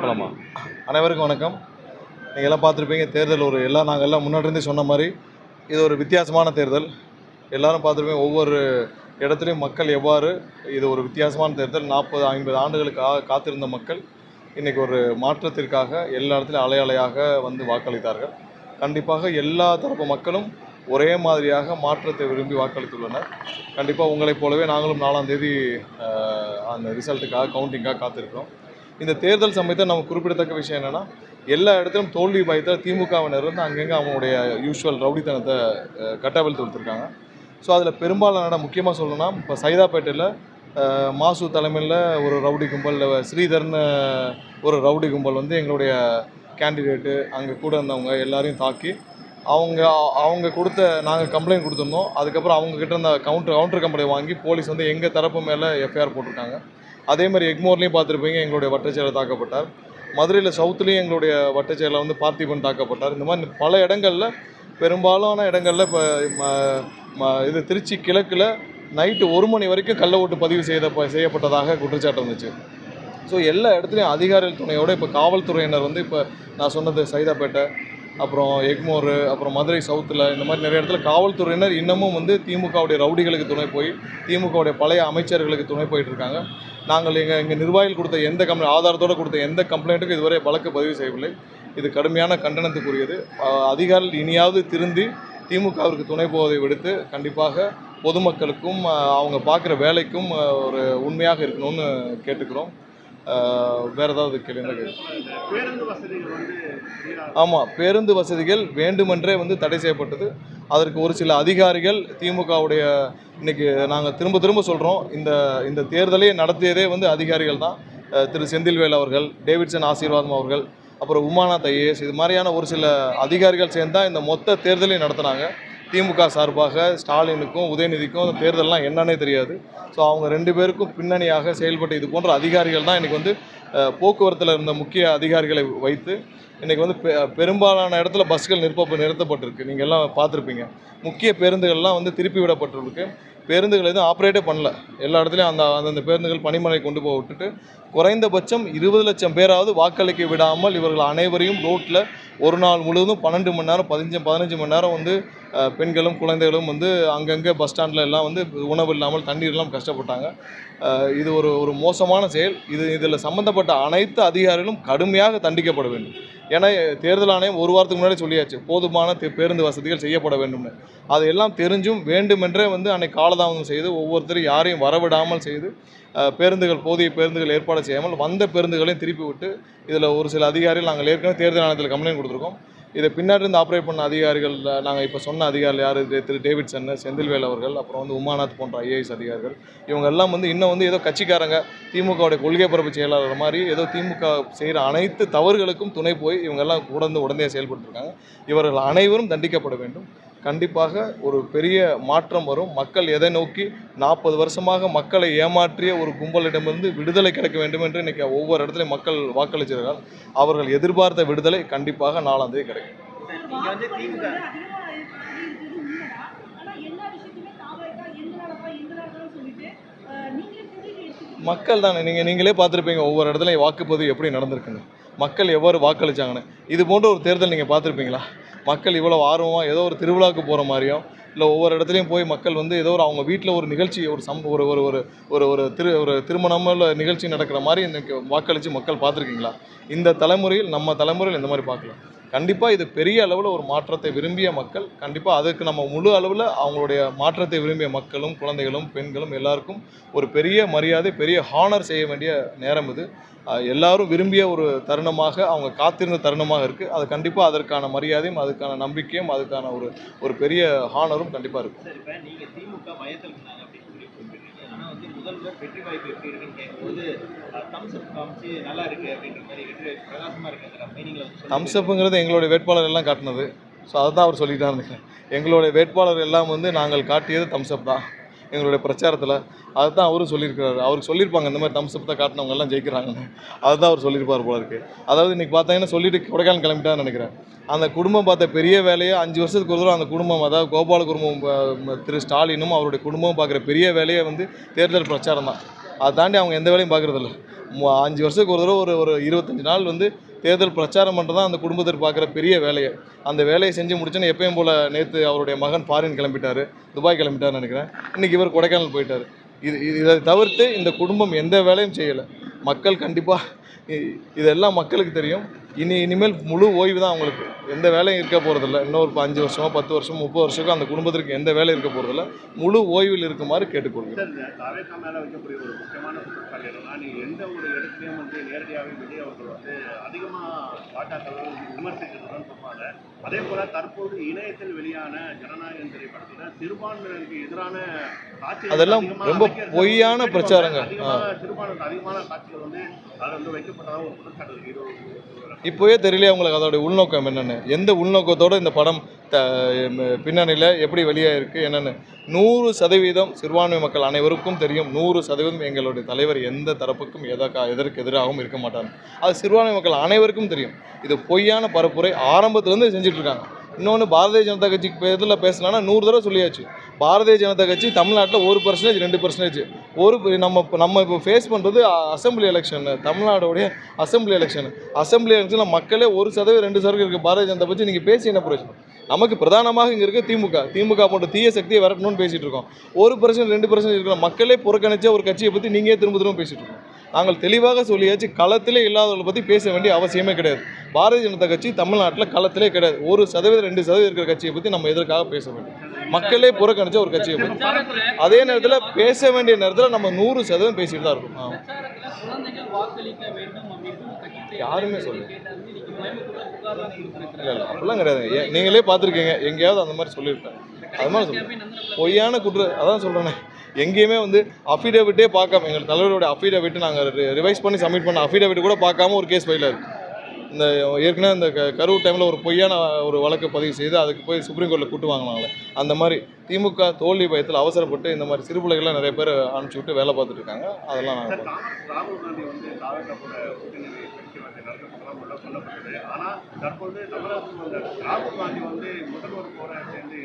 போலாமா? அனைவருக்கும் வணக்கம். நீங்கள் எல்லாம் பார்த்துருப்பீங்க, தேர்தல் நாங்கள் எல்லாம் முன்னாடி இருந்தே சொன்ன மாதிரி இது ஒரு வித்தியாசமான தேர்தல். எல்லாரும் பார்த்துருப்பீங்க, ஒவ்வொரு இடத்துலையும் மக்கள் எவ்வாறு இது ஒரு வித்தியாசமான தேர்தல். 40-50 ஆண்டுகளுக்கு காத்திருந்த மக்கள் இன்றைக்கி ஒரு மாற்றத்திற்காக எல்லா இடத்துலையும் அலையாக வந்து வாக்களித்தார்கள். கண்டிப்பாக எல்லா தரப்பு மக்களும் ஒரே மாதிரியாக மாற்றத்தை விரும்பி வாக்களித்துள்ளனர். கண்டிப்பாக உங்களைப் போலவே நாங்களும் 4ஆம் தேதி அந்த ரிசல்ட்டுக்காக கவுண்டிங்காக காத்திருக்கிறோம். இந்த தேர்தல் சமயத்தில் நம்ம குறிப்பிடத்தக்க விஷயம் என்னென்னா, எல்லா இடத்துலையும் தோல்வி பயத்தில் திமுகவினர் வந்து அங்கங்கே அவங்களுடைய யூஷுவல் ரவுடித்தனத்தை கட்டவிழ்த்து கொடுத்துருக்காங்க. ஸோ அதில் பெரும்பாலான இடம் முக்கியமாக சொல்லணும்னா, இப்போ சைதாப்பேட்டையில் மாசு தலைமையில் ஒரு ரவுடி கும்பல், ஸ்ரீதர்னு ஒரு ரவுடி கும்பல் வந்து எங்களுடைய கேண்டிடேட்டு அங்கே கூட இருந்தவங்க எல்லாரையும் தாக்கி அவங்க நாங்கள் கம்ப்ளைண்ட் கொடுத்துருந்தோம். அதுக்கப்புறம் அவங்கக்கிட்ட இருந்த கவுண்டர் கம்ப்ளைண்ட் வாங்கி போலீஸ் வந்து எங்கள் தரப்பு மேலே எஃப்ஐஆர் போட்டிருக்காங்க. அதே மாதிரி எக்மோர்லேயும் பார்த்துருப்பீங்க, எங்களுடைய வட்டச்செயலர் தாக்கப்பட்டார். மதுரையில் சவுத்துலேயும் எங்களுடைய வட்டச்செயலர் வந்து பார்த்திபன் தாக்கப்பட்டார். இந்த மாதிரி பல இடங்களில், பெரும்பாலான இடங்களில் இப்போ இது திருச்சி கிழக்கில் நைட்டு 1 மணி வரைக்கும் கள்ள ஓட்டு பதிவு செய்யப்பட்டதாக குற்றச்சாட்டு வந்துச்சு. ஸோ எல்லா இடத்துலையும் அதிகாரிகள் துணையோடு இப்போ காவல்துறையினர் வந்து இப்போ நான் சொன்னது சைதாப்பேட்டை, அப்புறம் எக்மோர், அப்புறம் மதுரை சவுத்தில், இந்த மாதிரி நிறைய இடத்துல காவல்துறையினர் இன்னமும் வந்து திமுகவுடைய ரவுடிகளுக்கு துணை போய் திமுகவுடைய பழைய அமைச்சர்களுக்கு துணை போயிட்டுருக்காங்க. நாங்கள் எங்கள் நிர்வாகிகள் கொடுத்த ஆதாரத்தோடு கொடுத்த எந்த கம்ப்ளைண்ட்டுக்கும் இதுவரை வழக்கு பதிவு செய்யவில்லை. இது கடுமையான கண்டனத்துக்குரியது. அதிகாரிகள் இனியாவது திருந்தி திமுகவிற்கு துணை போவதை விடுத்து கண்டிப்பாக பொதுமக்களுக்கும் அவங்க பார்க்குற வேலைக்கும் ஒரு உண்மையாக இருக்கணும்னு கேட்டுக்கிறோம். வேறு ஏதாவது கேள்வி? ஆமாம், பேருந்து வசதிகள் வேண்டுமென்றே வந்து தடை செய்யப்பட்டது. அதற்கு ஒரு சில அதிகாரிகள் திமுகவுடைய இன்றைக்கி நாங்கள் திரும்ப சொல்கிறோம், இந்த தேர்தலை நடத்தியதே வந்து அதிகாரிகள் தான். திரு செந்தில்வேல் அவர்கள், டேவிட்சன் ஆசீர்வாதம் அவர்கள், அப்புறம் உமாநாத் ஐஏஎஸ், இது மாதிரியான ஒரு சில அதிகாரிகள் சேர்ந்து தான் இந்த மொத்த தேர்தலையும் நடத்தினாங்க. திமுக சார்பாக ஸ்டாலினுக்கும் உதயநிதிக்கும் தேர்தல்லாம் என்னன்னே தெரியாது. ஸோ அவங்க 2 பேருக்கும் பின்னணியாக செயல்பட்ட இது போன்ற அதிகாரிகள் தான் இன்றைக்கி வந்து போக்குவரத்தில் இருந்த முக்கிய அதிகாரிகளை வைத்து இன்றைக்கி வந்து பெரும்பாலான இடத்துல பஸ்கள் நிறுத்தப்பட்டிருக்கு. நீங்கள் எல்லாம் பார்த்துருப்பீங்க. முக்கிய பேருந்துகள்லாம் வந்து திருப்பி விடப்பட்டிருக்கு. பேருந்துகள் எதுவும் ஆப்ரேட்டே பண்ணல. எல்லா இடத்துலையும் அந்தந்த பேருந்துகள் பணிமனை கொண்டு போய் விட்டுட்டு குறைந்தபட்சம் 20 லட்சம் பேராவது வாக்களிக்க விடாமல் இவர்கள் அனைவரையும் ரோட்டில் ஒரு நாள் முழுவதும் 12 மணி நேரம் 15 மணி நேரம் வந்து பெண்களும் குழந்தைகளும் வந்து அங்கங்கே பஸ் ஸ்டாண்டில் எல்லாம் வந்து உணவு இல்லாமல் தண்ணீர் இல்லாமல் கஷ்டப்பட்டாங்க. இது ஒரு மோசமான செயல். இதில் சம்மந்தப்பட்ட அனைத்து அதிகாரிகளும் கடுமையாக தண்டிக்கப்பட வேண்டும். ஏன்னா தேர்தல் ஆணையம் 1 வாரத்துக்கு முன்னாடி சொல்லியாச்சு, போதுமான பேருந்து வசதிகள் செய்யப்பட வேண்டும்னு. அதையெல்லாம் தெரிஞ்சும் வேண்டுமென்றே வந்து அன்னைக்கு காலதாமதம் செய்து ஒவ்வொருத்தரும் யாரையும் வரவிடாமல் செய்து போதிய பேருந்துகள் ஏற்பாடு செய்யாமல் வந்த பேருந்துகளையும் திருப்பி விட்டு இதில் ஒரு சில அதிகாரிகள் நாங்கள் ஏற்கனவே தேர்தல் ஆணையத்தில் கம்ப்ளைண்ட் கொடுத்துருக்கோம். இதை பின்னாடி இருந்து ஆப்ரேட் பண்ண அதிகாரிகள் நாங்கள் இப்போ சொன்ன அதிகாரிகள் யார், திரு டேவிட்சன், செந்தில்வேல் அவர்கள், அப்புறம் வந்து உமாநாத் போன்ற ஐஏஎஸ் அதிகாரிகள், இவங்க எல்லாம் வந்து இன்னும் வந்து ஏதோ கட்சிக்காரங்க திமுகவுடைய கொள்கை பரப்பு செயலாளர் மாதிரி ஏதோ திமுக செய்கிற அனைத்து தவறுகளுக்கும் துணை போய் இவங்கெல்லாம் உடனே செயல்பட்டுருக்காங்க. இவர்கள் அனைவரும் தண்டிக்கப்பட வேண்டும். கண்டிப்பாக ஒரு பெரிய மாற்றம் வரும். மக்கள் எதை நோக்கி 40 வருஷமாக மக்களை ஏமாற்றிய ஒரு கும்பலிடமிருந்து விடுதலை கிடைக்க வேண்டும் என்று இன்றைக்கி ஒவ்வொரு இடத்துலையும் மக்கள் வாக்களிச்சிருக்கார்கள். அவர்கள் எதிர்பார்த்த விடுதலை கண்டிப்பாக 4ஆம் தேதி கிடைக்கும். மக்கள் தானே, நீங்களே பார்த்துருப்பீங்க ஒவ்வொரு இடத்துலையும் வாக்குப்பதிவு எப்படி நடந்திருக்குன்னு, மக்கள் எவ்வாறு வாக்களித்தாங்கன்னு. இது போன்ற ஒரு தேர்தல் நீங்கள் பார்த்துருப்பீங்களா? மக்கள் இவ்வளோ ஆர்வமாக ஏதோ ஒரு திருவிழாவுக்கு போகிற மாதிரியும், இல்லை ஒவ்வொரு இடத்துலையும் போய் மக்கள் வந்து ஏதோ அவங்க வீட்டில் ஒரு நிகழ்ச்சி, ஒரு திருமணம் நிகழ்ச்சி நடக்கிற மாதிரி இன்றைக்கி வாக்களித்து மக்கள் பார்த்துருக்கீங்களா? இந்த தலைமுறையில், நம்ம தலைமுறையில் இந்த மாதிரி பார்க்கலாம். கண்டிப்பாக இது பெரிய அளவில் ஒரு மாற்றத்தை விரும்பிய மக்கள். கண்டிப்பாக அதுக்கு நம்ம முழு அளவில் அவங்களுடைய மாற்றத்தை விரும்பிய மக்களும் குழந்தைகளும் பெண்களும் எல்லாருக்கும் ஒரு பெரிய மரியாதை, பெரிய ஹானர் செய்ய வேண்டிய நேரம் இது. எல்லாரும் விரும்பிய ஒரு தருணமாக, அவங்க காத்திருந்த தருணமாக இருக்குது. அது கண்டிப்பாக அதற்கான மரியாதையும் அதுக்கான நம்பிக்கையும் அதுக்கான ஒரு பெரிய ஹானரும் கண்டிப்பாக இருக்கும். முதல்வர் வெற்றி வாய்ப்பு எப்படி இருக்குன்னு கேட்கும்போது தம்ஸ்அப் காமிச்சு நல்லா இருக்குது அப்படின்ற மாதிரி பிரகாசமாக இருக்குது. தம்ஸ்அப்புங்கிறது எங்களுடைய வேட்பாளர் எல்லாம் காட்டினது. ஸோ அதை தான் அவர் சொல்லிட்டாருன்னு. எங்களுடைய வேட்பாளர் எல்லாம் வந்து நாங்கள் காட்டியது தம்ஸ்அப் தான் எங்களுடைய பிரச்சாரத்தில். அதை தான் அவரும் சொல்லியிருக்கிறாரு. அவருக்கு சொல்லியிருப்பாங்க இந்த மாதிரி தம்ஸ்அப் தான் காட்டினவங்க எல்லாம் ஜெயிக்கிறாங்கன்னு. அதுதான் அவர் சொல்லியிருப்பார் போல இருக்குது. அதாவது இன்றைக்கி பார்த்தீங்கன்னா சொல்லிட்டு கொடைக்கானல் கிளம்பிட்டான்னு நினைக்கிறேன். அந்த குடும்பம் பார்த்த பெரிய வேலையை 5 வருஷத்துக்கு ஒரு தடவை அந்த குடும்பம், அதாவது கோபால குடும்பம், திரு ஸ்டாலினும் அவருடைய குடும்பமும் பார்க்குற பெரிய வேலையை வந்து தேர்தல் பிரச்சாரம் தான். அதை தாண்டி அவங்க எந்த வேலையும் பார்க்குறதில்ல. 5 வருஷத்துக்கு ஒரு தடவை ஒரு 25 நாள் வந்து தேர்தல் பிரச்சாரம் பண்ணுறது தான் அந்த குடும்பத்திற்கு பார்க்குற பெரிய வேலையை. அந்த வேலையை செஞ்சு முடிச்சோன்னு எப்பயும் போல் நேற்று அவருடைய மகன் ஃபாரின் கிளம்பிட்டார், துபாய் கிளம்பிட்டார்னு நினைக்கிறேன். இன்றைக்கி இவர் கொடைக்கானல் போயிட்டார். இதை தவிர்த்து இந்த குடும்பம் எந்த வேலையும் செய்யலை. மக்கள் கண்டிப்பாக இதெல்லாம் மக்களுக்கு தெரியும். இனிமேல் முழு ஓய்வு தான் அவங்களுக்கு. எந்த வேலையும் இருக்க போகிறதில்ல. இன்னும் ஒரு 5 வருஷமோ 10 வருஷமோ 30 வருஷமோ அந்த குடும்பத்திற்கு எந்த வேலையும் இருக்க போகிறதில்ல. முழு ஓய்வில் இருக்குமாறு கேட்டுக்கொள்கிறேன். தாவேகா மேலே வைக்கக்கூடிய ஒரு முக்கியமான குற்றச்சாட்டு என்னன்னா, நீ எந்த ஒரு இடத்துலையும் வந்து நேரடியாகவே விஜய் அவர்கள் வந்து அதிகமாக பாஜக விமர்சிக்கிறதுன்னு சொல்லுவாங்க. அதே போல தற்போது இணையத்தில் வெளியான ஜனநாயகம் திரைப்படத்தில் சிறுபான்மையினருக்கு எதிரான காட்சிகள் அதெல்லாம் ரொம்ப பொய்யான பிரச்சாரங்க. சிறுபான்மைக்கு அதிகமான காட்சிகள் வந்து அதில் வந்து வைக்கப்பட்டதாக ஒரு குற்றச்சாட்டு இருக்கு. இப்போவே தெரியலையே உங்களுக்கு அதோடைய உள்நோக்கம் என்னென்னு, எந்த உள்நோக்கத்தோடு இந்த படம் பின்னணியில் எப்படி வெளியாக இருக்குது என்னென்னு. 100% சிறுபான்மை மக்கள் அனைவருக்கும் தெரியும். 100% எங்களுடைய தலைவர் எந்த தரப்புக்கும் எதற்கு எதிராகவும் இருக்க மாட்டார். அது சிறுபான்மை மக்கள் அனைவருக்கும் தெரியும். இது பொய்யான பரப்புரை ஆரம்பத்துலேருந்து செஞ்சிட்ருக்காங்க. இன்னொன்று, பாரதிய ஜனதா கட்சிக்கு பேரில் பேசலான்னா 100 தடவை சொல்லியாச்சு. பாரதிய ஜனதா கட்சி தமிழ்நாட்டில் 1% 2% நம்ம இப்போ ஃபேஸ் பண்ணுறது அசம்பிளி எலெக்ஷன். தமிழ்நாடுடைய அசம்பிளி எலெக்ஷனில் மக்களே 1% 2% இருக்குது. பாரதிய ஜனதா பற்றி நீங்கள் பேசி என்ன பிரச்சனை? நமக்கு பிரதானமாக இங்கே இருக்க திமுக போன்ற தீய சக்தியை வரட்டணும்னு பேசிகிட்டு இருக்கோம். 1% 2% இருக்கிற மக்களே புறக்கணிச்ச ஒரு கட்சியை பற்றி நீங்கள் திரும்ப பேசிகிட்டு இருக்கோம். நாங்கள் தெளிவாக சொல்லியாச்சு, களத்திலே இல்லாதவர்களை பற்றி பேச வேண்டிய அவசியமே கிடையாது. பாரதிய ஜனதா கட்சி தமிழ்நாட்டில் களத்திலே கிடையாது. 1% 2% இருக்கிற கட்சியை பற்றி நம்ம எதற்காக பேச வேண்டும்? மக்களே புறக்கணிச்ச ஒரு கட்சியை பற்றி. அதே நேரத்தில் பேச வேண்டிய நேரத்தில் நம்ம 100% பேசிட்டு தான் இருக்கோம். யாருமே சொல்லுங்க. இல்லை அப்படிலாம் கிடையாது. நீங்களே பார்த்துருக்கீங்க, எங்கேயாவது அந்த மாதிரி சொல்லியிருப்பேன். அது மாதிரி சொல்லுங்கள். பொய்யான அதான் சொல்கிறேனே, எங்கேயுமே வந்து அஃபிடேவிட்டே பார்க்காம, எங்கள் தலைவருடைய அஃபிடேவிட்டு நாங்கள் ரிவைஸ் பண்ணி சப்மிட் பண்ண அஃபிடேவிட் கூட பார்க்காம ஒரு கேஸ் ஃபைல் இருக்குது. இந்த ஏற்கனவே இந்த கரூர் டைமில் ஒரு பொய்யான ஒரு வழக்கு பதிவு செய்து அதுக்கு போய் சுப்ரீம் கோர்ட்டில் கூட்டு வாங்கினாங்களே, அந்த மாதிரி திமுக தோல்வி பயத்தில் அவசரப்பட்டு இந்த மாதிரி சிறு பிள்ளைகள்லாம் நிறைய பேர் அனுப்பிச்சி விட்டு வேலை பார்த்துட்டு இருக்காங்க. அதெல்லாம் நாங்கள் ராகுல் காந்தி வந்து சொல்லப்பட்டது. ஆனால் தற்போது தமிழகத்தில் ராகுல் காந்தி வந்து முதல்வர் போற சேர்ந்து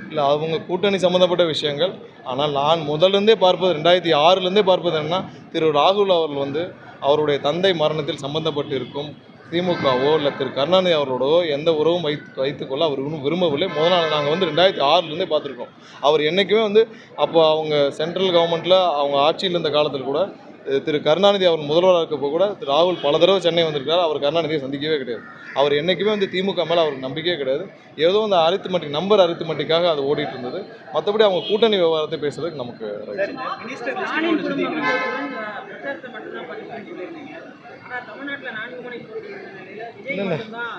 இல்லை, அவங்க கூட்டணி சம்மந்தப்பட்ட விஷயங்கள். ஆனால் நான் முதல்லேருந்தே பார்ப்பது 2006லேருந்தே பார்ப்பது என்னன்னா, திரு ராகுல் அவர்கள் வந்து அவருடைய தந்தை மரணத்தில் சம்பந்தப்பட்டு இருக்கும் திமுகவோ இல்லை திரு கருணாநிதி அவர்களோடவோ எந்த உறவும் வைத்துக்கொள்ள அவர் இன்னும் விரும்பவில்லை. முதல் நாள் நாங்கள் வந்து 2006லேருந்தே பார்த்துருக்கோம். அவர் என்றைக்குமே வந்து அப்போ அவங்க சென்ட்ரல் கவர்மெண்ட்டில் அவங்க ஆட்சியில் இருந்த காலத்தில் கூட திரு கருணாநிதி அவர் முதல்வராக இருக்கப்போ கூட திரு ராகுல் பல தடவை சென்னை வந்திருக்கார். அவர் கருணாநிதியை சந்திக்கவே கிடையாது. அவர் என்றைக்குமே வந்து திமுக மேலே அவருக்கு நம்பிக்கையே கிடையாது. ஏதோ அந்த அரித்மெட்டிக்காக அது ஓடிட்டு இருந்தது. மற்றபடி அவங்க கூட்டணி விவகாரத்தை பேசுறதுக்கு நமக்கு இல்லை.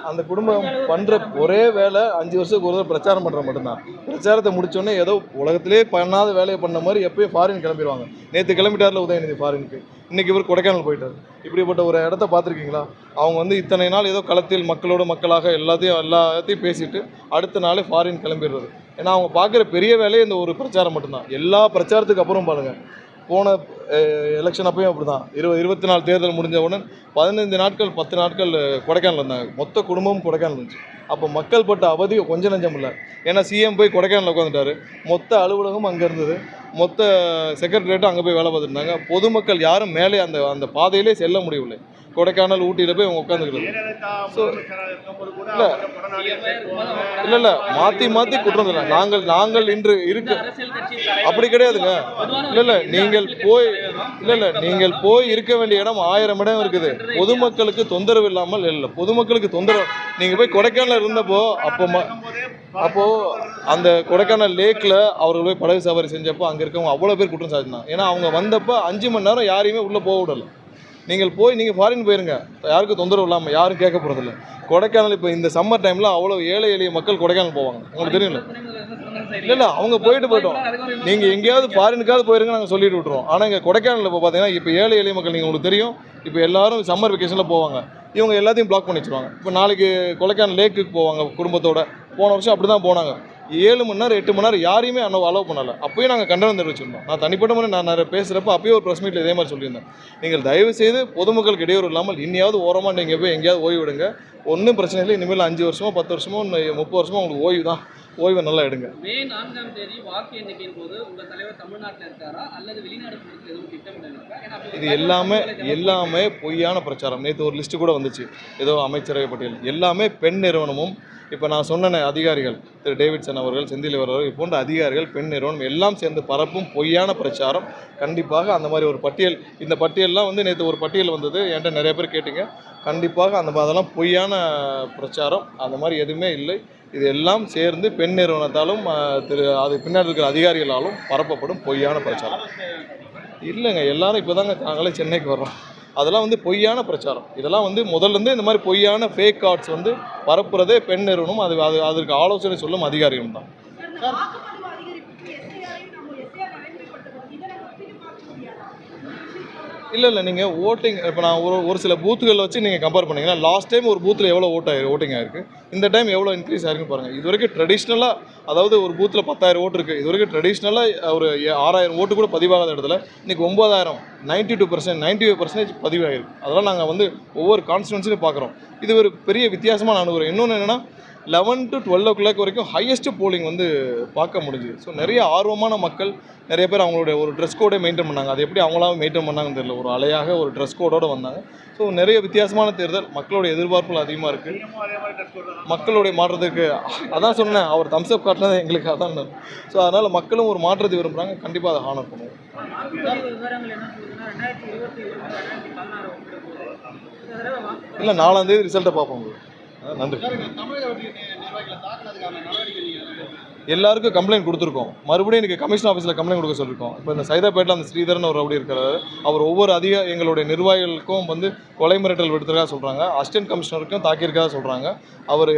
அந்த குடும்பம் பண்ணுற ஒரே வேலை 5 வருஷத்துக்கு ஒரு பிரச்சாரம் பண்ணுற மட்டும்தான். பிரச்சாரத்தை முடிச்சோடனே ஏதோ உலகத்திலே பண்ணாத வேலையை பண்ண மாதிரி எப்பயும் ஃபாரின் கிளம்பிடுவாங்க. நேற்று கிளம்பிட்டார்ல உதயநிதி ஃபாரினுக்கு, இன்றைக்கி இவர் கொடைக்கானல் போயிட்டார். இப்படிப்பட்ட ஒரு இடத்த பார்த்துருக்கீங்களா? அவங்க வந்து இத்தனை நாள் ஏதோ களத்தில் மக்களோட மக்களாக எல்லாத்தையும் பேசிட்டு அடுத்த நாளே ஃபாரின் கிளம்பிடுறது. ஏன்னா அவங்க பார்க்குற பெரிய வேலையே இந்த ஒரு பிரச்சாரம் மட்டும்தான். எல்லா பிரச்சாரத்துக்கு அப்புறம் பாருங்கள், போன எலெக்ஷன் அப்பயும் அப்படி தான். 24 தேர்தல் முடிஞ்ச உடனே 15 நாட்கள் 10 நாட்கள் கொடைக்கானல் இருந்தாங்க. மொத்த குடும்பமும் கொடைக்கானல் இருந்துச்சு. அப்போ மக்கள் பட்ட அவதி கொஞ்சம் நஞ்சம் இல்லை. ஏன்னா சிஎம் போய் கொடைக்கானல் உட்காந்துட்டாரு, மொத்த அலுவலகம் அங்கே இருந்தது, மொத்த செக்ரட்டரியேட்டும் அங்கே போய் வேலை பார்த்துருந்தாங்க. பொதுமக்கள் யாரும் மேலே அந்த பாதையிலே செல்ல முடியவில்லை. கொடைக்கானல் ஊட்டியில் போய் அவங்க உட்காந்துக்கிறது. ஸோ இல்லை மாற்றி குற்றம் இல்லை. நாங்கள் இன்று இருக்கு அப்படி கிடையாதுங்க. இல்லை நீங்கள் போய் இருக்க வேண்டிய இடம் 1000 இடம் இருக்குது. பொதுமக்களுக்கு தொந்தரவு இல்லாமல் இல்லை. பொதுமக்களுக்கு தொந்தரவு. நீங்கள் போய் கொடைக்கானல் இருந்தப்போ அப்போது அந்த கொடைக்கானல் லேக்கில் அவர்கள் போய் படகு சவாரி செஞ்சப்போ அங்கே இருக்கவங்க அவ்வளோ பேர் குற்றம் சாட்டினாங்க. ஏன்னா அவங்க வந்தப்போ 5 மணி நேரம் யாரையுமே உள்ளே போக விடலை. நீங்கள் ஃபாரின் போயிருங்க, யாருக்கும் தொந்தரவு இல்லாமல், யாரும் கேட்க போகிறதில்ல. கொடைக்கானல் இப்போ இந்த சம்மர் டைமில் அவ்வளோ ஏழை எளிய மக்கள் கொடைக்கானல் போவாங்க. உங்களுக்கு தெரியும்ல? இல்லை அவங்க போயிட்டோம். நீங்கள் எங்கேயாவது ஃபாரினுக்காவது போயிருங்க, நாங்கள் சொல்லிட்டு விட்ருவோம். ஆனால் இங்கே கொடைக்கானலில் இப்போ பார்த்தீங்கன்னா இப்போ ஏழை எளிய மக்கள் உங்களுக்கு தெரியும், இப்போ எல்லோரும் சம்மர் வெக்கேஷனில் போவாங்க. இவங்க எல்லாத்தையும் பிளாக் பண்ணி வச்சுருவாங்க. இப்போ நாளைக்கு கொடைக்கானல் லேக்குக்கு போவாங்க குடும்பத்தோட. போன வருஷம் அப்படி தான் போனாங்க. 7 மணி நேரம் 8 மணி நேரம் யாரையுமே அலோவ் பண்ணலை. அப்போயும் நாங்கள் கண்டனம் தெரிவிச்சிருந்தோம். நான் தனிப்பட்ட முறை நான் நிறைய பேசுகிறப்ப அப்போயே ஒரு ப்ரெஸ் மீட்டில் இதே மாதிரி சொல்லியிருந்தேன். நீங்கள் தயவு செய்து பொதுமக்களுக்கு இடையூறு இல்லாமல் இன்னையாவது ஓரமாக நீங்கள் போய் எங்கேயாவது ஓய்வு எடுங்க. ஒன்றும் பிரச்சனை இல்லை. இனிமேல் 5 வருஷமோ 10 வருஷமோ 30 வருஷமோ உங்களுக்கு ஓய்வு தான். ஓய்வை நல்லா எடுங்க. மே 4ஆம் தேதி வாக்கு எண்ணிக்கையின் போது உங்கள் தலைவர் தமிழ்நாட்டில் இருக்காரா அல்லது வெளிநாடு எதுவும் திட்டமிட்டு இருக்கா? ஏன்னா இது எல்லாமே எல்லாமே பொய்யான பிரச்சாரம். நேற்று ஒரு லிஸ்ட்டு கூட வந்துச்சு, ஏதோ அமைச்சரவை பட்டியல். எல்லாமே பெண் நிறுவனமும், இப்போ நான் சொன்ன அதிகாரிகள் திரு டேவிட்சன் அவர்கள், செந்தில் அவர்கள், இது போன்ற அதிகாரிகள், பெண் நிறுவனம் எல்லாம் சேர்ந்து பரப்பும் பொய்யான பிரச்சாரம். கண்டிப்பாக அந்த மாதிரி ஒரு பட்டியல், இந்த பட்டியல்லாம் வந்து நேற்று ஒரு பட்டியல் வந்தது, என்கிட்ட நிறைய பேர் கேட்டிங்க. கண்டிப்பாக அதெல்லாம் பொய்யான பிரச்சாரம், அந்த மாதிரி எதுவுமே இல்லை. இது எல்லாம் சேர்ந்து பெண் நிறுவனத்தாலும் அது பின்னாடி இருக்கிற அதிகாரிகளாலும் பரப்பப்படும் பொய்யான பிரச்சாரம். இல்லைங்க, எல்லாரும் இப்போ தாங்க நாங்களே சென்னைக்கு வர்றோம். அதெல்லாம் வந்து பொய்யான பிரச்சாரம். இதெல்லாம் வந்து முதல்லேருந்தே இந்த மாதிரி பொய்யான ஃபேக் கார்ட்ஸ் வந்து பரப்புறதே பெண் நிறுவனம், அதற்கு ஆலோசனை சொல்லும் அதிகாரிகளும் தான். இல்லை நீங்கள் ஓட்டிங் இப்போ நான் ஒரு சில பூத்துகளில் வச்சு நீங்கள் கம்பேர் பண்ணிங்கன்னா, லாஸ்ட் டைம் ஒரு பூத்தில் எவ்வளோ ஓட்டிங் ஆயிருக்கு, இந்த டைம் எவ்வளோ இன்க்ரீஸ் ஆயிருக்குன்னு பாருங்கள். இது வரைக்கும் ட்ரெடிஷ்னலாக, அதாவது ஒரு பூத்தில் 10,000 ஓட்டு இருக்குது, இது வரைக்கும் ட்ரெடிஷ்னலாக ஒரு 6,000 ஓட்டு கூட பதிவாகாத இடத்துல இன்றைக்கி 9,000, 92%, 95% பதிவாகிருக்கு. அதெல்லாம் நாங்கள் வந்து ஒவ்வொரு கான்ஸ்டிடுவன்சிலையும் பார்க்குறோம். இது ஒரு பெரிய வித்தியாசமாக நான் அனுப்புகிறேன். இன்னொன்று என்னென்னா, 11 to 12 o'clock வரைக்கும் ஹையஸ்ட் போலிங் வந்து பார்க்க முடிஞ்சுது. ஸோ நிறைய ஆர்வமான மக்கள், நிறைய பேர் அவங்களுடைய ஒரு ட்ரெஸ் கோடே மெயின்டைன் பண்ணாங்க. அது எப்படி அவங்களாம் மெயின்டைன் பண்ணாங்கன்னு தெரியல, ஒரு அலையாக ஒரு ட்ரெஸ் கோடோடு வந்தாங்க. ஸோ நிறைய வித்தியாசமான தேர்தல், மக்களுடைய எதிர்பார்ப்புகள் அதிகமாக இருக்குது. மக்களுடைய மாற்றத்துக்கு அதான் சொன்னேன், அவர் தம்ஸ்அப் காட்டினது எங்களுக்கு அதான். ஸோ அதனால் மக்களும் ஒரு மாற்றத்தை விரும்புகிறாங்க, கண்டிப்பாக அதை ஹானர் பண்ணுவோம். இல்லை 4ஆம் தேதி ரிசல்ட்டை பார்ப்போம். நன்றி. எல்லாருக்கும் கம்ப்ளைண்ட் கொடுத்துருக்கோம். மறுபடியும் எனக்கு கமிஷன் ஆஃபீஸில் கம்ப்ளைண்ட் கொடுக்க சொல்லியிருக்கோம். இப்போ இந்த சைதாப்பேட்டில் அந்த ஸ்ரீதரன் ஒரு அப்படி இருக்கிறாரு, அவர் ஒவ்வொரு எங்களுடைய நிர்வாகிகளுக்கும் வந்து கொலை மிரட்டல் விடுத்துறதா சொல்கிறாங்க. அசிஸ்டன்ட் கமிஷனருக்கும் தாக்கியிருக்கதா சொல்கிறாங்க. அவர்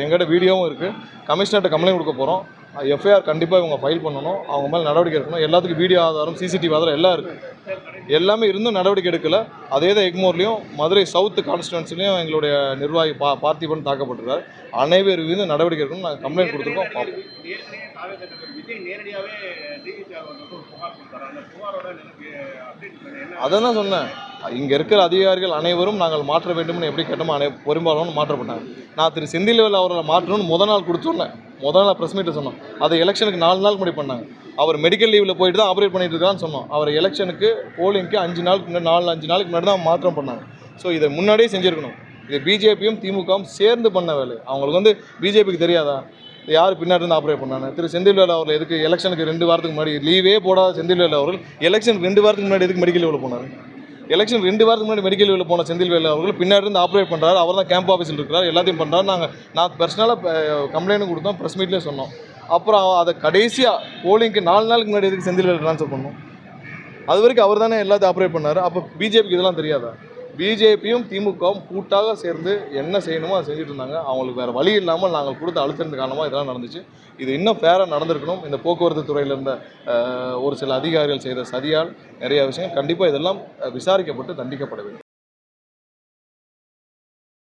எங்கிட்ட வீடியோவும் இருக்குது. கமிஷனர்கிட்ட கம்ப்ளைண்ட் கொடுக்க போகிறோம். எஃப்ஐஆர் கண்டிப்பாக இவங்க ஃபைல் பண்ணணும், அவங்க மேலே நடவடிக்கை எடுக்கணும். எல்லாத்துக்கும் வீடியோ ஆதாரம், சிசிடிவி ஆதாரம் எல்லாம் இருக்குது. எல்லாமே இருந்தும் நடவடிக்கை எடுக்கலை. அதே தான் எக்மோர்லேயும் மதுரை சவுத் கான்ஸ்டிடுவன்சிலையும் எங்களுடைய நிர்வாகி பார்த்திபன் தாக்கப்பட்டிருக்காரு. அனைவரும் மீது நடவடிக்கை எடுக்கணும். நாங்கள் கம்ப்ளைண்ட் கொடுத்துருக்கோம். அதான் தான் சொன்னேன், இங்கே இருக்கிற அதிகாரிகள் அனைவரும் நாங்கள் மாற்ற வேண்டும்னு எப்படி கேட்டோமோ பெரும்பாலும் மாற்றப்பட்டாங்க. நான் திரு செந்தில்வேல் அவரை மாற்றணும்னு முதல் நாள் கொடுத்துருந்தேன். முதல் நாள் ப்ரெஸ் மீட்டை சொன்னோம். அதை எலெக்ஷனுக்கு 4 நாள் முன்னாடி பண்ணாங்க. அவர் மெடிக்கல் லீவில் போயிட்டு தான் ஆப்ரேட் பண்ணிட்டு இருக்கான்னு சொன்னோம். அவர் எலெக்ஷனுக்கு போலிங்க்கு 5 நாளுக்கு முன்னாடி 5 நாளுக்கு முன்னாடி தான் மாற்றம் பண்ணாங்க. ஸோ இதை முன்னாடியே செஞ்சுருக்கணும். இது பிஜேபியும் திமுகவும் சேர்ந்து பண்ண வேலை. அவங்களுக்கு வந்து பிஜேபிக்கு தெரியாதா யார் பின்னாடி இருந்து ஆப்ரேட் பண்ணாங்க? திரு செந்தில்வேல் அவர்கள் எதுக்கு எலெக்ஷனுக்கு 2 வாரத்துக்கு முன்னாடி லீவே போடாத செந்தில்வேல் அவர்கள் எலெக்ஷனுக்கு 2 வாரத்துக்கு முன்னாடி எதுக்கு மெடிக்கல் லீவில் போனார்? எலெக்ஷன் 2 வாரத்துக்கு முன்னாடி மெடிக்கல் லீவில் போன செந்தில்வேல் அவர்கள் பின்னாடி இருந்து ஆப்ரேட் பண்ணுறாரு. அவர் தான் கேம்ப் ஆஃபீஸில் இருக்கிறார், எல்லாத்தையும் பண்ணுறாரு. நான் பர்சனலாக கம்ப்ளைண்ட்டும் கொடுத்தோம், ப்ரெஸ் மீட்லேயே சொன்னோம். அப்புறம் அதை கடைசியாக போலிங்க்கு 4 நாளுக்கு முன்னாடி எதுக்கு செந்தில்வேல் ட்ரான்ஸ்ஃபர் பண்ணோம்? அது வரைக்கும் அவர் தானே எல்லாத்தையும் ஆப்ரேட் பண்ணார். அப்போ பிஜேபிக்கு இதெல்லாம் தெரியாதா? பிஜேபியும் திமுகவும் கூட்டாக சேர்ந்து என்ன செய்யணுமோ அதை செஞ்சுட்டு இருந்தாங்க. அவங்களுக்கு வேறு வழி இல்லாமல் நாங்கள் கொடுத்த அழுத்தத்தின் காரணமாக இதெல்லாம் நடந்துச்சு. இது இன்னும் ஃபேராக நடந்திருக்கணும். இந்த போக்குவரத்து துறையில் இருந்த ஒரு சில அதிகாரிகள் செய்த சதியால் நிறைய விஷயம் கண்டிப்பாக இதெல்லாம் விசாரிக்கப்பட்டு தண்டிக்கப்பட வேண்டும்.